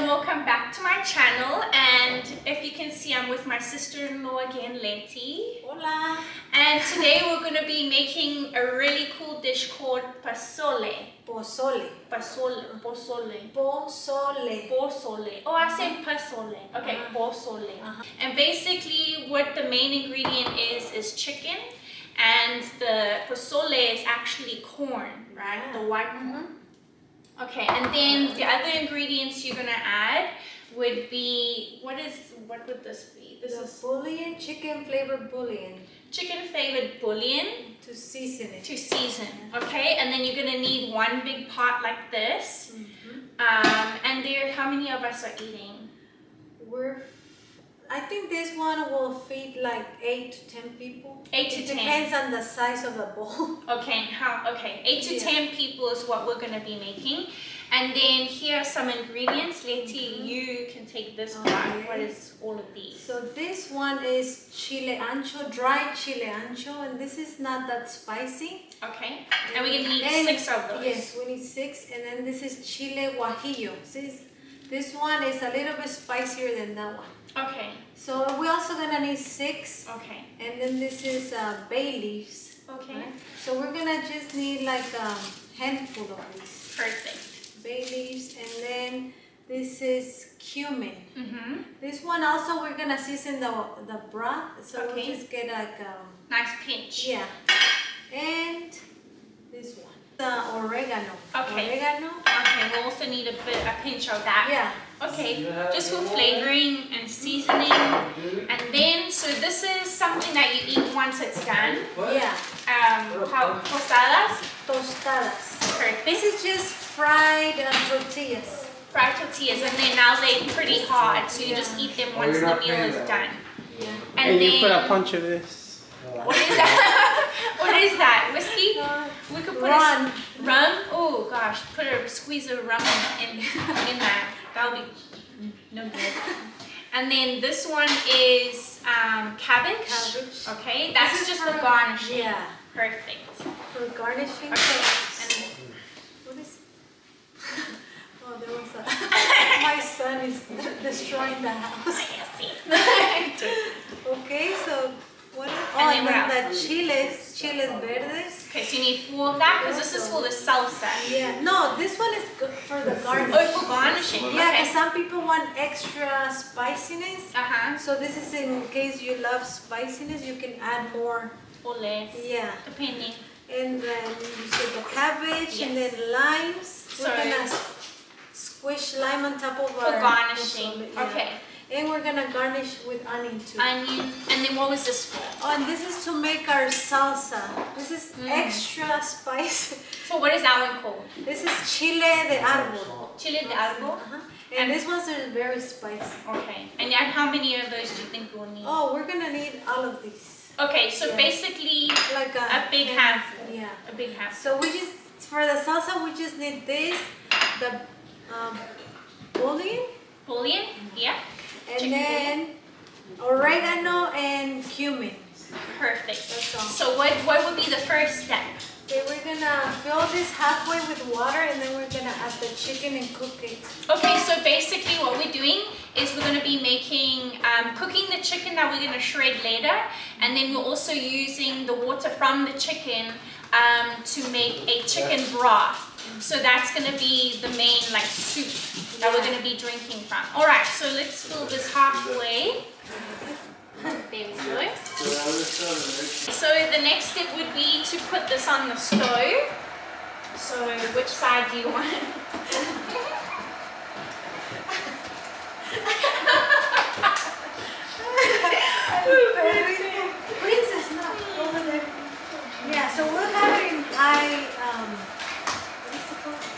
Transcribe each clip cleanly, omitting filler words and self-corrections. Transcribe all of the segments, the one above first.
welcome back to my channel. And if you can see, I'm with my sister-in-law again, Letty. Hola. And today we're going to be making a really cool dish called pozole. Pozole. Pozole. Pozole. Pozole. Pozole. Oh, I said pozole. Okay, pozole. And basically what the main ingredient is chicken. And the pozole is actually corn, right? The white corn. Okay, and then the other ingredients you're gonna add would be, what would this be? This is bouillon, chicken flavored bouillon. Chicken flavored bouillon. To season it. To season, okay? And then you're gonna need one big pot like this. And there, how many of us are eating? I think this one will feed like 8 to 10 people. 8 to 10. It depends on the size of the bowl. Okay, 8 to 10 people is what we're gonna be making. And then here are some ingredients. Letty, you can take this part. What is all of these? So this one is chile ancho, dried chile ancho, and this is not that spicy. Okay, and we're gonna need 6 of those. Yes, we need 6, and then this is chile guajillo. This one is a little bit spicier than that one. Okay. So we're also gonna need 6. Okay. And then this is bay leaves. Okay. Right? So we're gonna just need like a handful of these. Perfect. Bay leaves, and then this is cumin. This one also we're gonna season the broth. So we'll just get like nice pinch. Yeah. And this one. The oregano. Okay. Oregano. Okay, we'll also need a pinch of that. Yeah. Okay, just for flavoring and seasoning. And then, so this is something that you eat once it's done. Yeah. Tostadas? Tostadas. Perfect. This is just fried tortillas. Fried tortillas, and then now they're pretty hot, so you just eat them once the meal is done. Yeah. And then you put a punch of this. What is that? What is that? Whiskey? We could put rum. Rum? Oh gosh, put a squeeze of rum in that. That'll be no good. And then this one is cabbage. Okay, that's just the garnishing. Yeah. Perfect. For garnishing. Okay. And what is? Oh, there was my son is destroying the house. Okay, so what? And then the chiles verdes. Okay, so you need 4 of that because this is for the salsa. Yeah. No, this one is good for the garnish. Oh, for garnishing. Yeah, okay. because some people want extra spiciness. So this is in case you love spiciness, you can add more. Or less. Yeah. Depending. And then you see the cabbage and then limes. We're gonna squish lime on top of our garnishing. Yeah. Okay. And we're gonna garnish with onion too. Onion. And then what was this for? Oh, and this is to make our salsa. This is extra spice. So what is that one called? This is chile de arbol. Chile de arbol? And this one's very spicy. Okay. And how many of those do you think we'll need? Oh, we're gonna need all of these. Okay, so basically like a big handful. Yeah. A big handful. So we just, for the salsa, we just need this, the bouillon. Bouillon, yeah. And then oregano and cumin. Perfect. That's all. So what would be the first step? Okay, we're gonna fill this halfway with water, and then we're gonna add the chicken and cook it. Okay, so basically what we're doing is we're gonna be making, cooking the chicken that we're gonna shred later, and then we're also using the water from the chicken to make a chicken broth. So that's gonna be the main soup that we're gonna be drinking from. All right, so let's fill this halfway. There we go. So the next step would be to put this on the stove. So which side do you want? Princess, no, over there. Yeah, so we'll have it in high,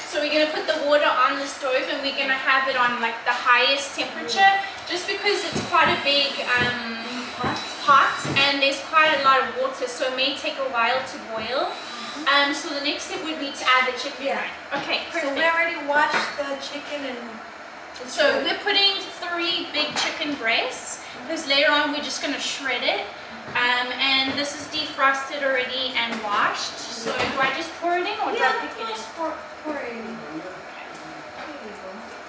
So we're gonna put the water on the stove, and we're gonna have it on the highest temperature, just because it's quite a big pot, and there's quite a lot of water, so it may take a while to boil. So the next step would be to add the chicken. Yeah. Okay, perfect. So we already washed the chicken and. So we're putting 3 big chicken breasts, because later on we're just gonna shred it. And this is defrosted already and washed. So do I just pour it in, or do I pick it in? Pour it in.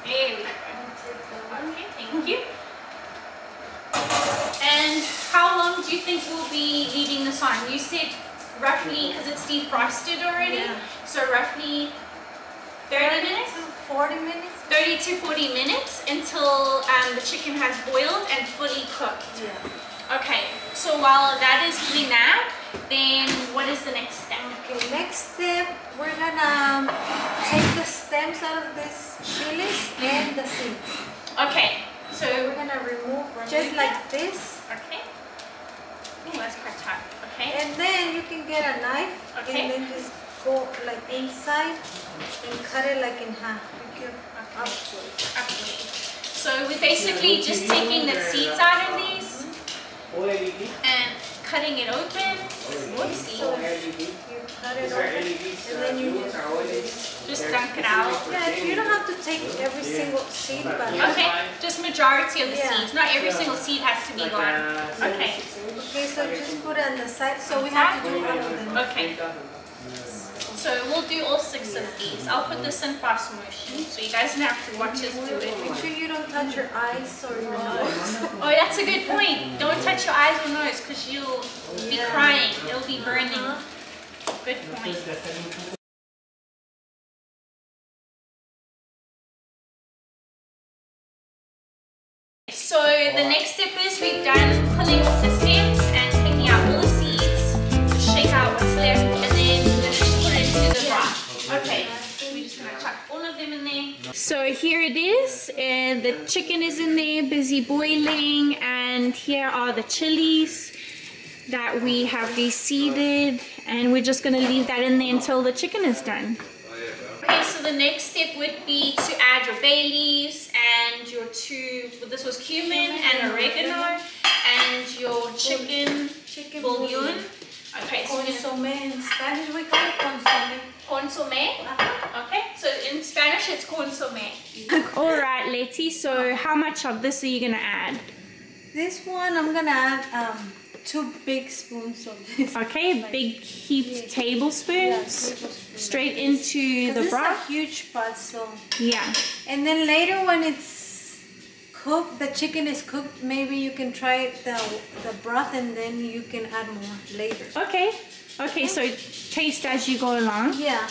There we go. you. And how long do you think we'll be leaving this on? You said roughly, because it's defrosted already, so roughly 30 minutes? 40 minutes? 30 to 40 minutes until the chicken has boiled and fully cooked. Yeah. Okay, so while that is doing that, then what is the next step? Okay, next step, we're gonna take the stems out of this chilies and the seeds. Okay, so we're gonna remove just like this. Okay. Oh, that's quite tight. Okay. And then you can get a knife and then just go like inside and cut it like in half. So we're basically just taking the seeds out of these and cutting it open. Whoopsie. So you cut it open and then you just dunk it out. Yeah, you don't have to take every single seed, but okay, just majority of the seeds. Not every single seed has to be gone. Okay. Okay, so just put it on the side. So we have to do all of them. Okay. So we'll do all 6 of these. I'll put this in fast motion so you guys don't have to watch us do it. Make sure you don't touch your eyes or your nose. Oh, that's a good point. Don't touch your eyes or nose because you'll be crying. It'll be burning. Good point. So the next step is we've done pulling off the stems and taking out all the seeds, shake out what's left, and then let's just put it into the broth. Okay, we're just gonna chuck all of them in there. So here it is, and the chicken is in there, busy boiling, and here are the chilies that we have reseeded, and we're just gonna leave that in there until the chicken is done. Okay, so the next step would be to add your bay leaves and your this was cumin and oregano, and your chicken bouillon. Okay, so consomme in Spanish we call it consomme. Consomme? Okay, so in Spanish it's consomme. Alright, Letty, so how much of this are you gonna add? This one I'm gonna add 2 big spoons of this. Okay, like, big heaped tablespoons straight into the broth. It's a huge pot, so yeah. And then later when it's cooked, the chicken is cooked, maybe you can try the broth and then you can add more later. Okay. Okay, so taste as you go along. Yeah.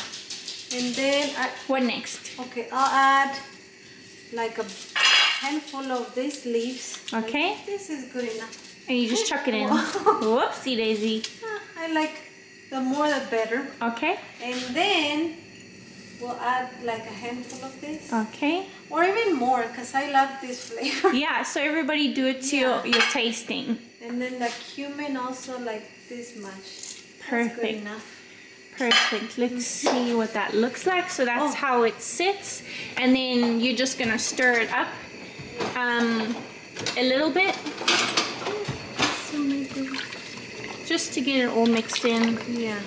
And then what next? Okay, I'll add like a handful of these leaves. Okay. Like, this is good enough. And you just chuck it in. Whoopsie daisy. I like the more the better. Okay. And then we'll add like a handful of this. Okay. Or even more, because I love this flavor. Yeah, so everybody do it to your tasting. And then the cumin also like this much. Perfect. That's good enough. Perfect. Let's see what that looks like. So that's how it sits. And then you're just going to stir it up a little bit. Just to get it all mixed in. Yeah.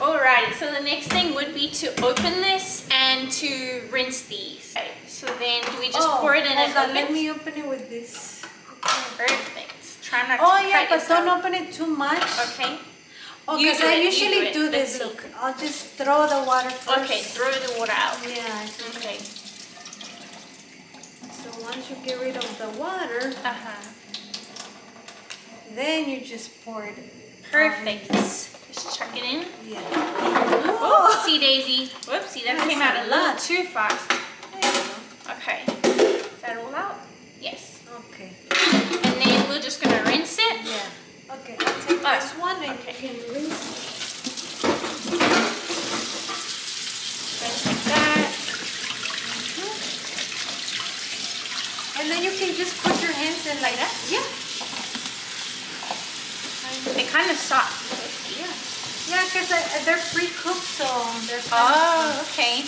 Alright, so the next thing would be to open this and to rinse these. Okay, so then do we just pour it in and open? Let me open it with this. Perfect. Try not to cut but don't open it too much. Okay. Because I usually do this. Look, I'll just throw the water first. Okay, throw the water out. Yeah. Okay. So once you get rid of the water, then you just pour it. Perfect. Just chuck it in. Yeah. Whoopsie daisy. Whoopsie, that came out a little too fast. There you go. Okay. Is that all out? Yes. Okay. And then we're just going to rinse it. Yeah. Okay, I'll take this one and you can rinse. Rinse like that. And then you can just put your hands in like that. Yeah. They're kind of soft. Yeah. Yeah, because they're pre-cooked, so they're okay.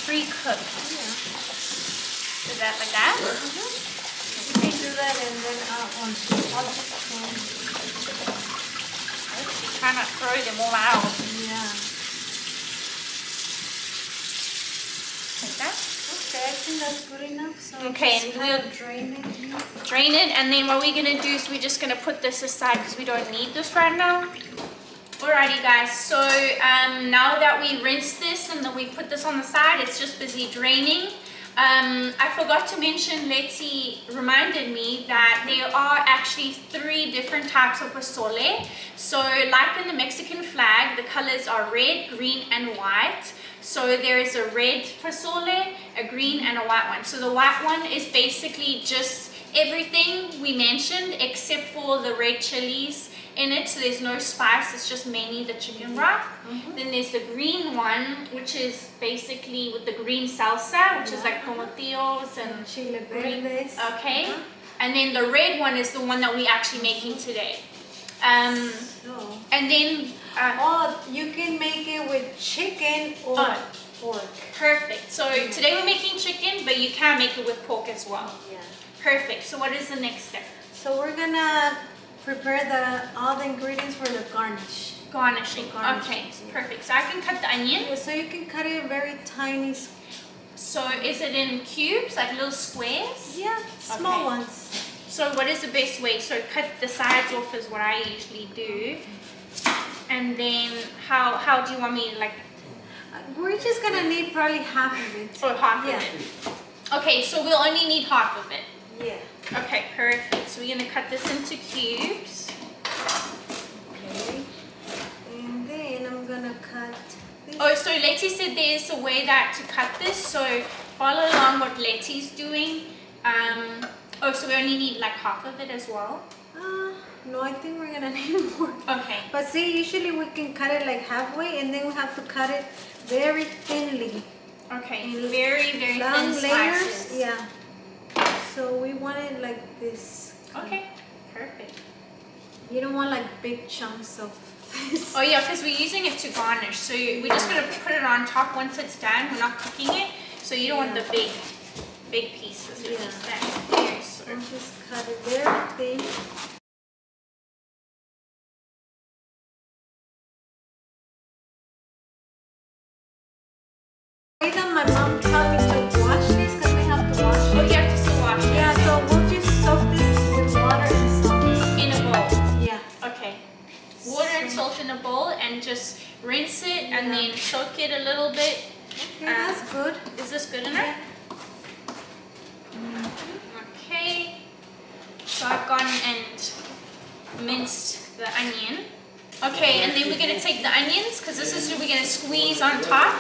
Pre-cooked. Yeah. Is that like that? You can do that and then I'll just try not to throw them all out. Yeah. Like that? Okay, I think that's good enough. So okay, and we'll drain it. Drain it, and then what we're gonna do is we're just gonna put this aside because we don't need this right now. Alrighty guys, so now that we rinsed this and then we put this on the side, it's just busy draining. I forgot to mention, Letty reminded me that there are actually 3 different types of pozole. So like in the Mexican flag, the colors are red, green and white. So there is a red pozole, a green and a white one. So the white one is basically just everything we mentioned except for the red chilies in it, so there's no spice, it's just mainly the chicken broth. Then there's the green one, which is basically with the green salsa, which is like tomatillos and chile green. verdes. Okay. And then the red one is the one that we're actually making today. And then you can make it with chicken or pork. Perfect. So today we're making chicken, but you can make it with pork as well. Yeah. Perfect. So what is the next step? So we're gonna prepare all the ingredients for the garnish. Garnishing. Okay, perfect. So I can cut the onion. So you can cut it very tiny. So is it in cubes, like little squares? Yeah, small ones. So what is the best way? So cut the sides off is what I usually do. And then how do you want me like? We're just gonna need probably half of it. Or half of it. Okay, so we'll only need half of it. Yeah. Okay, perfect. So we're gonna cut this into cubes. Okay. And then I'm gonna cut this. Oh, so Letty said there's a way that to cut this, so follow along what Letty's doing. Oh, so we only need like half of it as well? No, I think we're gonna need more. Okay. But see, usually we can cut it like halfway and then we have to cut it very thinly. Okay, very, very long thin layers. slices. Yeah. So we want it like this. Okay, perfect. You don't want like big chunks of this. Oh yeah, because we're using it to garnish. So we're just going to put it on top once it's done. We're not cooking it. So you don't want the big pieces. It's just that here, so. I'll just cut it very thin. My mom taught me to wash this because we have to wash it. Oh, you have to still wash it? Yeah, so we'll just soak this with water and salt. In a bowl? Yeah. Okay. Water and salt in a bowl and just rinse it and then soak it a little bit. Okay, that's good. Is this good enough? Okay. So I've gone and minced the onion. Okay, and then we're going to take the onions because this is what we're going to squeeze on top.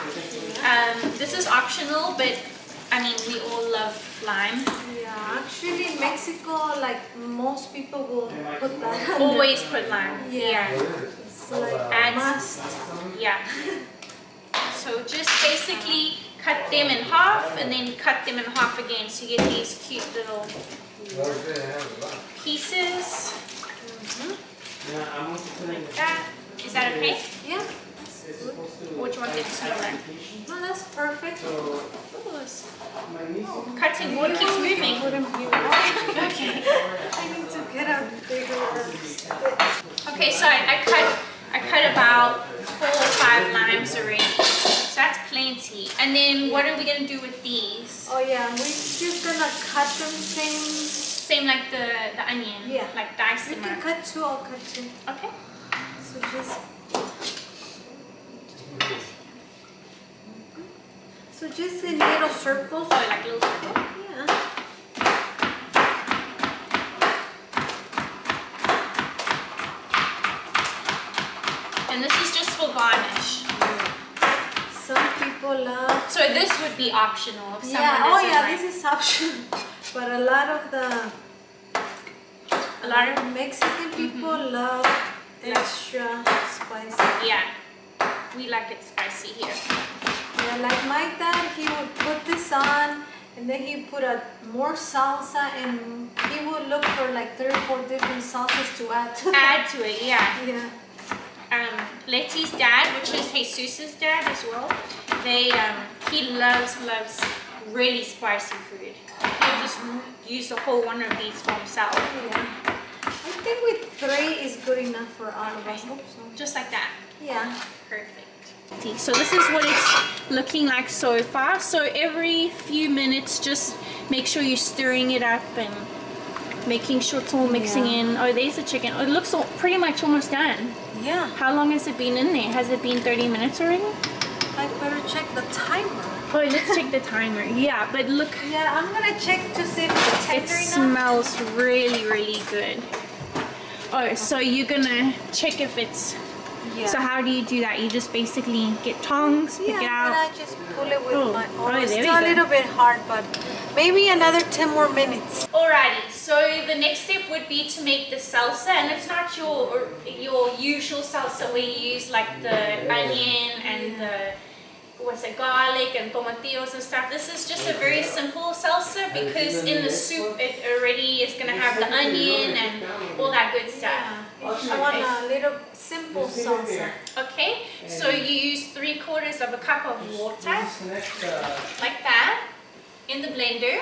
This is optional, but I mean, we all love lime. Yeah, actually in Mexico, like most people will put that on. Always put lime. Yeah. It's like a must. Yeah. So just basically cut them in half and then cut them in half again so you get these cute little pieces. Like that. Is that okay? Yeah. Or do you want it smaller? No, that's perfect. Cutting board keeps moving. Okay. I need to get a bigger one. Okay, so I cut about 4 or 5 limes already. So that's plenty. And then what are we gonna do with these? Oh yeah, we're just gonna cut them same like the onion. Yeah. Like dice them You can up. cut 2, I'll cut 2. Okay. So just in little circles. Oh, like little circles? Yeah. And this is just for garnish. Some people love. So this would be optional if someone Yeah. Oh doesn't yeah, like. this is optional. But a lot of Mexican people love extra spicy. Yeah, we like it spicy here. Yeah, like my dad, he would put this on and then he put more salsa and he would look for like 3 or 4 different salsas to add to Add to it, yeah. Yeah. Letty's dad, which is Jesus's dad as well, he loves really spicy food. He'll just use a whole one of these for himself. Yeah. I think with 3 is good enough for all of us. Just like that. Yeah. Perfect. So this is what it's looking like so far. So every few minutes, just make sure you're stirring it up and making sure it's all mixing in. Oh, there's the chicken. Oh, it looks pretty much almost done. Yeah. How long has it been in there? Has it been 30 minutes already? I better check the timer. Oh, let's check the timer. Yeah, but look, Yeah, I'm gonna check to see if it's tender it enough. smells really, really good. Oh, so you're gonna check if it's... Yeah. So how do you do that? You just basically get tongs, pick it and out. I just pull it with Oh, my oh, arm. It's there we still a go. little bit hard, but maybe another 10 more minutes. Alrighty, so the next step would be to make the salsa, and it's not your usual salsa where you use like the onion and the garlic and tomatillos and stuff. This is just a very simple salsa because in the soup it already is gonna have the onion and all that good stuff. I want a little simple salsa. Okay, so you use 3/4 of a cup of water, like that, in the blender,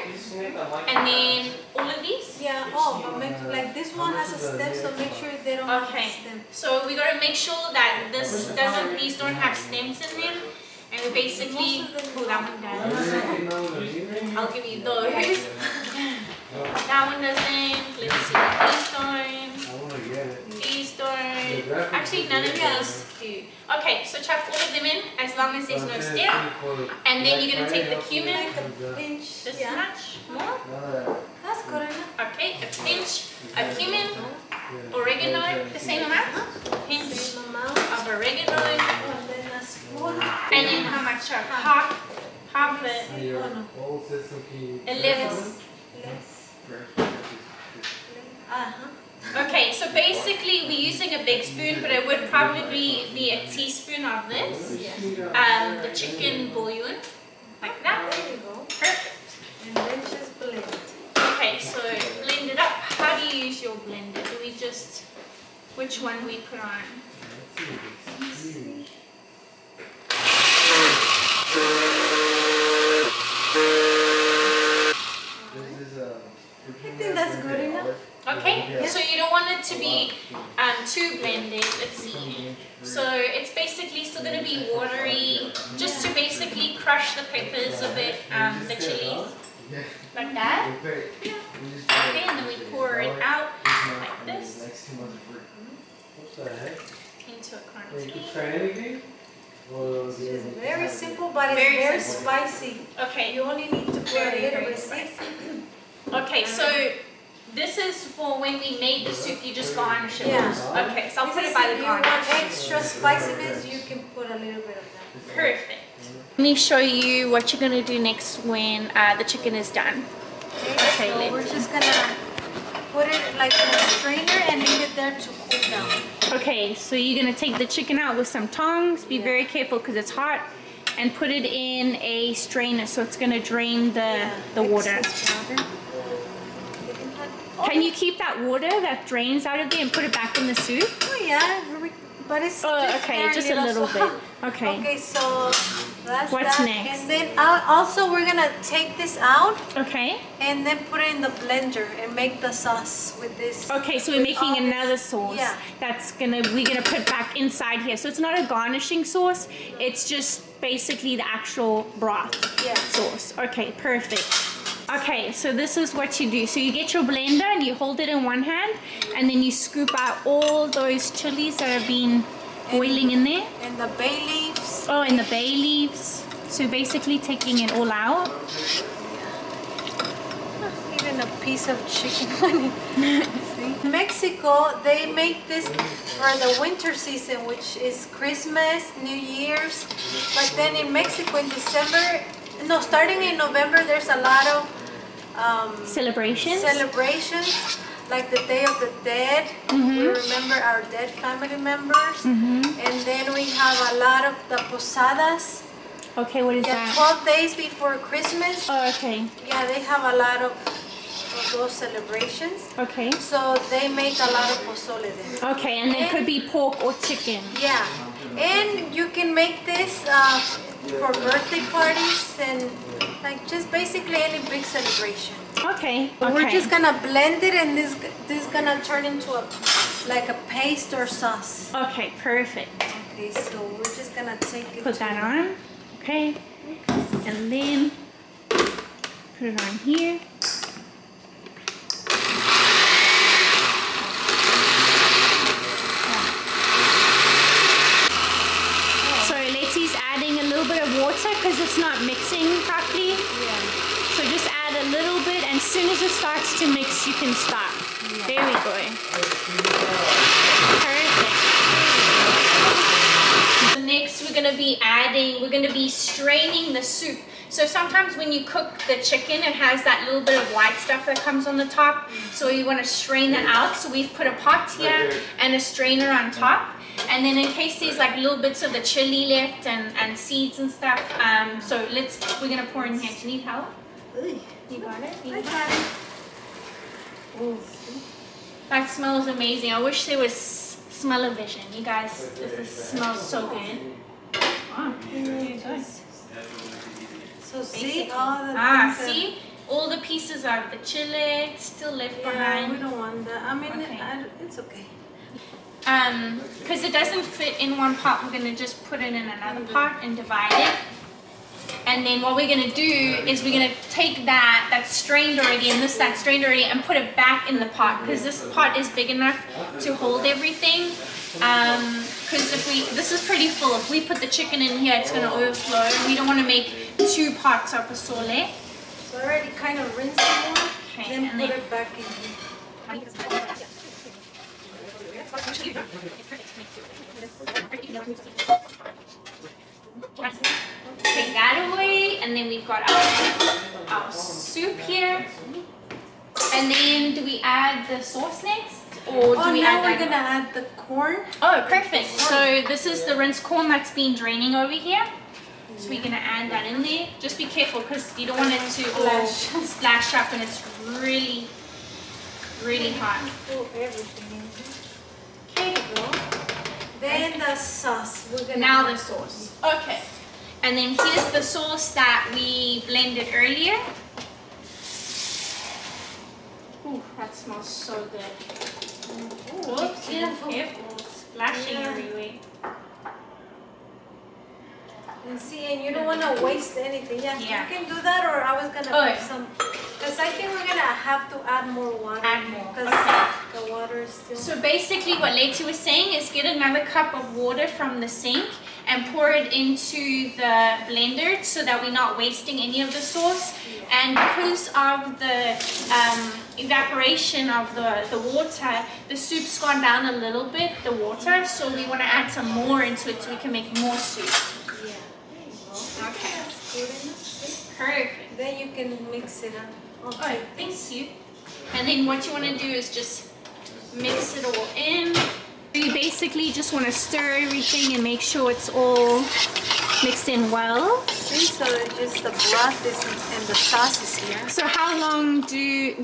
and then all of these. Yeah, but make, like this one has a stem, so make sure they don't have a stem. So we gotta make sure that these don't have stems in them. And we basically pull that one down. I'll give you those. That one doesn't. Let's see. These don't. Actually, none of these do. Okay, so chop all of them in as long as there's no stem. And then you're gonna take the cumin. Pinch. This much more. That's good enough. Okay, a pinch of cumin. Oregano, the same amount. Pinch Same amount. of oregano. And then a spoon. And then how much of half it? 11. Less. Okay, so basically we're using a big spoon, but it would probably be a teaspoon of this. The chicken bouillon, like that. There you go. Perfect. And then just blend it. Okay, so blend it up. How do you use your blender? Do we just, which one do we put on? I think that's good enough. Okay, so you don't want it to be too blended. Let's see. So it's basically still going to be watery, just to basically crush the peppers a bit, the chilies, like that. Okay, and then we pour it out like this into a container. It's very simple, but it's very spicy. Okay. You only need to put a little bit spicy. Okay, so this is for when we made the soup, you just garnish it. Yeah. Okay, so I'll put it by the If you garnish. want extra spiciness, you can put a little bit of that. Perfect. Let me show you what you're going to do next when the chicken is done. Okay, so we're just gonna put it like in a strainer and leave it there to cool down. Okay, so you're going to take the chicken out with some tongs. Be very careful because it's hot. And put it in a strainer so it's going to drain the water. Can you keep that water that drains out of there and put it back in the soup? Oh yeah, but it's okay, just a little bit. Okay. Okay, so that's What's that. next? And then also we're gonna take this out. Okay. And then put it in the blender and make the sauce with this. Okay, so we're making another sauce. Yeah. We're gonna put back inside here. So it's not a garnishing sauce. It's just basically the actual broth sauce. Okay, perfect. Okay, so this is what you do. So you get your blender and you hold it in one hand, and then you scoop out all those chilies that have been boiling in there. And the bay leaves. Oh, and the bay leaves. So basically taking it all out. Even a piece of chicken on it. In Mexico, they make this for the winter season, which is Christmas, New Year's. But then in Mexico in December, no, starting in November, there's a lot of celebrations, like the Day of the Dead. We remember our dead family members. And then we have a lot of the Tostadas. Okay, what is that? 12 days before Christmas. Oh, okay. Yeah, they have a lot of those celebrations. Okay. So they make a lot of pozole then. Okay, and it could be pork or chicken. Yeah, and you can make this for birthday parties and like just basically any big celebration. Okay. But we're just gonna blend it, and this is gonna turn into like a paste or sauce. Okay, perfect. Okay, so we're just gonna take it. Put that on. Okay. And then put it on here. So Letty's adding a little bit of water because it's not mixing as soon as it starts to mix, you can stop. Yeah. There we go. Perfect. So next we're going to be straining the soup. So sometimes when you cook the chicken, it has that little bit of white stuff that comes on the top. So you want to strain that out. So we've put a pot here and a strainer on top. And then in case there's like little bits of the chili left and seeds and stuff. So we're going to pour in here. Do you need help? You got it? You got it? Ooh. That smells amazing. I wish there was smell-o-vision. You guys, this smells so good. Oh, very good. So see all the see all the pieces of the chili still left behind. We don't want that. I mean, it's okay. Because it doesn't fit in one pot, we're gonna just put it in another pot and divide it. And then what we're gonna do is we're gonna take that's strained already and that's strained already and put it back in the pot because this pot is big enough to hold everything. Because this is pretty full. If we put the chicken in here, it's gonna overflow. We don't want to make 2 pots of pozole. So already kind of rinse it more, okay, then put it back in here. Take that away, and then we've got our soup here. And then do we add the sauce next? Or do we now we're gonna add the corn. Oh, perfect. So this is the rinsed corn that's been draining over here. So we're gonna add that in there. Just be careful because you don't want it to all splash up and it's really, really hot. Everything in here. Okay, go. Then the sauce. Now the sauce. Okay. And then here's the sauce that we blended earlier. Ooh, that smells so good. Oops, careful. Splashing everywhere. And see, and you don't want to waste anything. Yeah, you can do that, or I was gonna put some. Because I think we're gonna have to add more water. Add more. Because the water is still. So basically, what Leti was saying is get another cup of water from the sink and pour it into the blender so that we're not wasting any of the sauce. And because of the evaporation of the water, the soup's gone down a little bit, the water, so we want to add some more into it so we can make more soup. Okay. Perfect. Then you can mix it up. Okay, thank you. And then what you want to do is just mix it all in. You basically just want to stir everything and make sure it's all mixed in well. See, so just the broth is and the sauce is here. So how long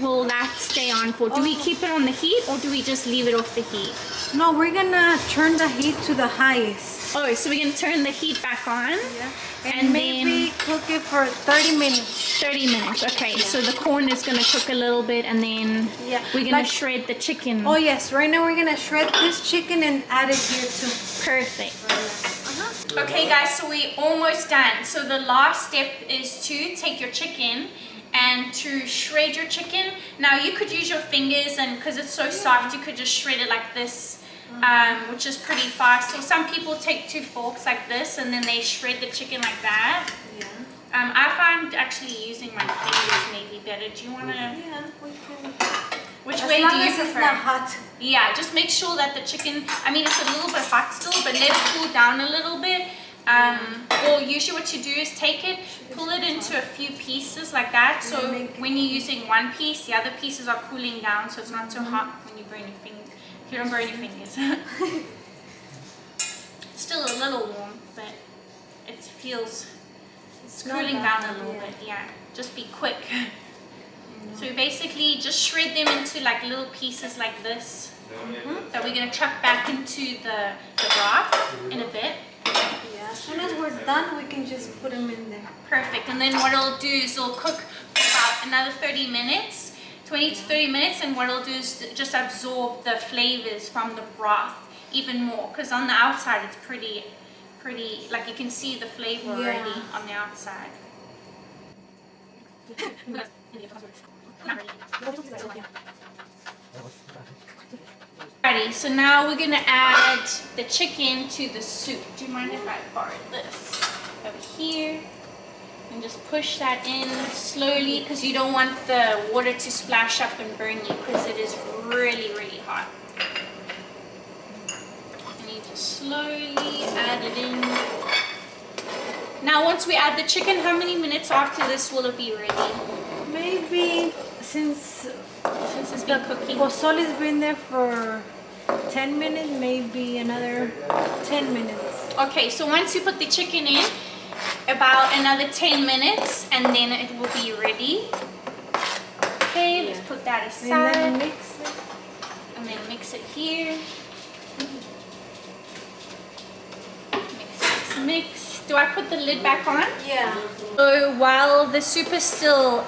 will that stay on for? Do we keep it on the heat or do we just leave it off the heat? No, we're gonna turn the heat to the highest. Oh, so we're gonna turn the heat back on? Yeah. And maybe cook it for 30 minutes. 30 minutes, okay. Yeah. So the corn is gonna cook a little bit and then we're gonna shred the chicken. Oh yes, right now we're gonna shred this chicken and add it here too. Perfect. Okay guys, so we're almost done. So the last step is to take your chicken and to shred your chicken. Now you could use your fingers, and because it's so soft, you could just shred it like this. Which is pretty fast. So some people take 2 forks like this and then they shred the chicken like that. Yeah. I find actually using my fingers maybe better. Do you want to? Yeah, we can. Which way do you prefer? It's not hot. Yeah, just make sure that the chicken, I mean it's a little bit hot still, but let it cool down a little bit. Or usually what you do is take it, pull it into a few pieces like that. So when you're using one piece, the other pieces are cooling down so it's not so hot when you burn your fingers. You don't burn your fingers. Still a little warm, but it's cooling down a little bit. Yeah, just be quick. So we basically just shred them into like little pieces like this that we're gonna chuck back into the broth in a bit. Yeah, as soon as we're done, we can just put them in there. Perfect. And then what it'll do is it'll cook for about another 30 minutes. 20 to 30 minutes, and what it'll do is just absorb the flavors from the broth even more, because on the outside it's pretty, like you can see the flavor already on the outside. Alrighty, so now we're gonna add the chicken to the soup. Do you mind if I borrow this over here? And just push that in slowly because you don't want the water to splash up and burn you because it is really, really hot. And you just slowly add it in. Now once we add the chicken, how many minutes after this will it be ready? Maybe since It's been cooking. Pozole's been there for 10 minutes, maybe another 10 minutes. Okay, so once you put the chicken in, about another 10 minutes and then it will be ready. Okay, let's put that aside. And then mix it. And then mix it here. Mix. Do I put the lid back on? Yeah. So while the soup is still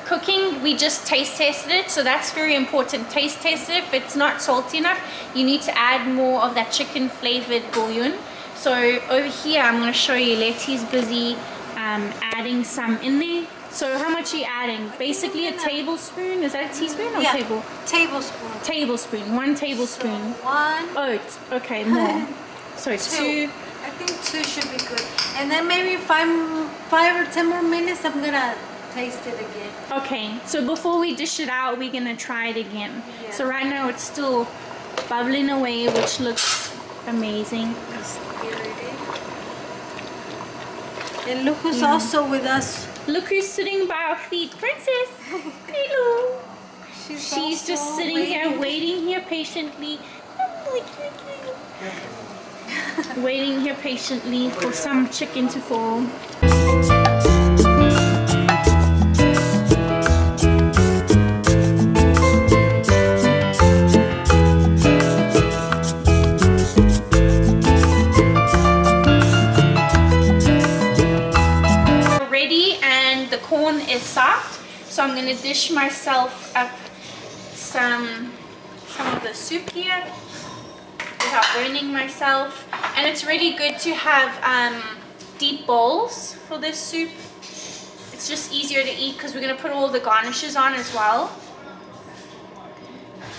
cooking, we just taste tested it, so that's very important. Taste test it. If it's not salty enough, you need to add more of that chicken flavored bouillon. So over here, I'm going to show you. Letty's busy adding some in there. So how much are you adding? Basically a tablespoon. Is that a teaspoon or table? Tablespoon. Tablespoon. 1 tablespoon. So 1. Oh, okay, more. So 2. I think 2 should be good. And then maybe 5 or 10 more minutes, I'm gonna taste it again. Okay, so before we dish it out, we're gonna try it again. Yeah. So right now it's still bubbling away, which looks amazing. And look who's also with us. Look who's sitting by our feet, Princess. Hello. She's just sitting here, waiting here patiently. Waiting here patiently for some chicken to fall. Ready, and the corn is soft, so I'm going to dish myself up some of the soup here without burning myself. And it's really good to have deep bowls for this soup. It's just easier to eat because we're going to put all the garnishes on as well.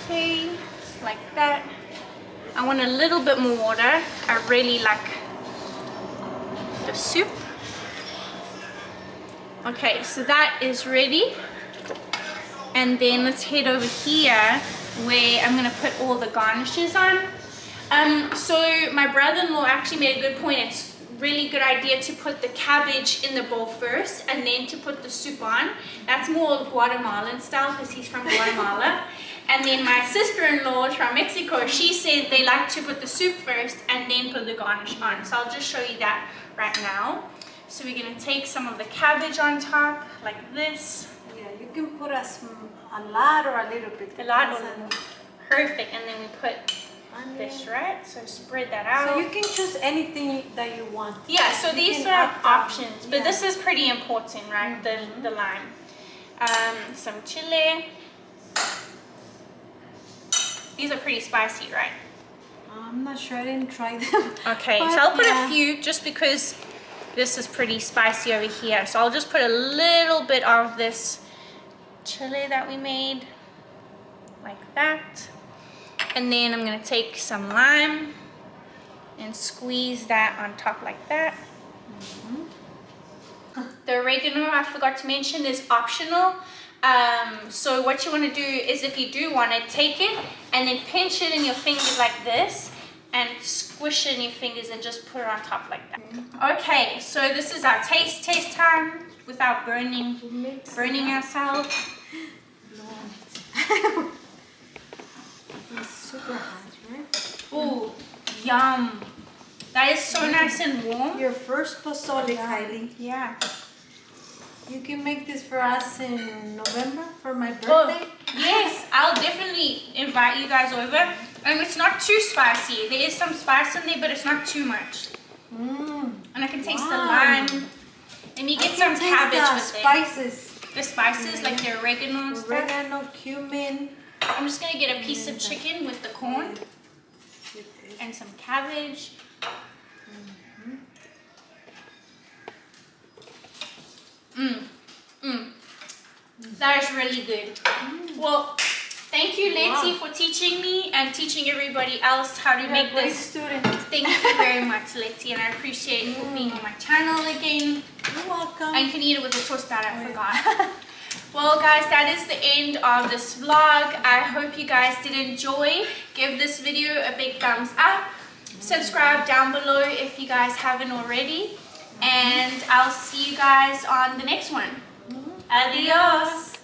Okay, like that. I want a little bit more water. I really like the soup. Okay, so that is ready. And then let's head over here where I'm going to put all the garnishes on. So my brother-in-law actually made a good point. It's really good idea to put the cabbage in the bowl first and then to put the soup on. That's more Guatemalan style because he's from Guatemala. And then my sister-in-law from Mexico, she said they like to put the soup first and then put the garnish on. So I'll just show you that right now. So we're going to take some of the cabbage on top like this. Yeah, you can put a lot or a little bit. A lot or a little. Perfect. And then we put this, right? So spread that out. So you can choose anything that you want. Yeah, so these are options, but this is pretty important, right? The lime. Some chili. These are pretty spicy, right? I'm not sure, I didn't try them. Okay, so I'll put a few just because this is pretty spicy over here. So I'll just put a little bit of this chili that we made, like that. And then I'm going to take some lime and squeeze that on top like that. The oregano, I forgot to mention, is optional. So what you want to do is, if you do want it, take it and then pinch it in your fingers like this and squish it in your fingers and just put it on top like that. Okay, so this is our taste time without burning ourselves. It's super hot, right? Ooh, yum. That is so nice and warm. Your first pozole, Kylie. Yeah. You can make this for us in November for my birthday. Oh, yes, I'll definitely invite you guys over. And it's not too spicy. There is some spice in there, but it's not too much. And I can taste the lime. And you get some cabbage with spices. it. The spices, like the oregano and stuff. Oregano, cumin. I'm just going to get a piece of chicken with the corn. And some cabbage. That is really good. Well, Thank you, Letty, for teaching me and teaching everybody else how to make this. Student. Thank you very much, Letty, and I appreciate you for being on my channel again. You're welcome. And you can eat it with a tostada, I forgot. Well, guys, that is the end of this vlog. I hope you guys did enjoy. Give this video a big thumbs up. Subscribe down below if you guys haven't already. And I'll see you guys on the next one. Adios.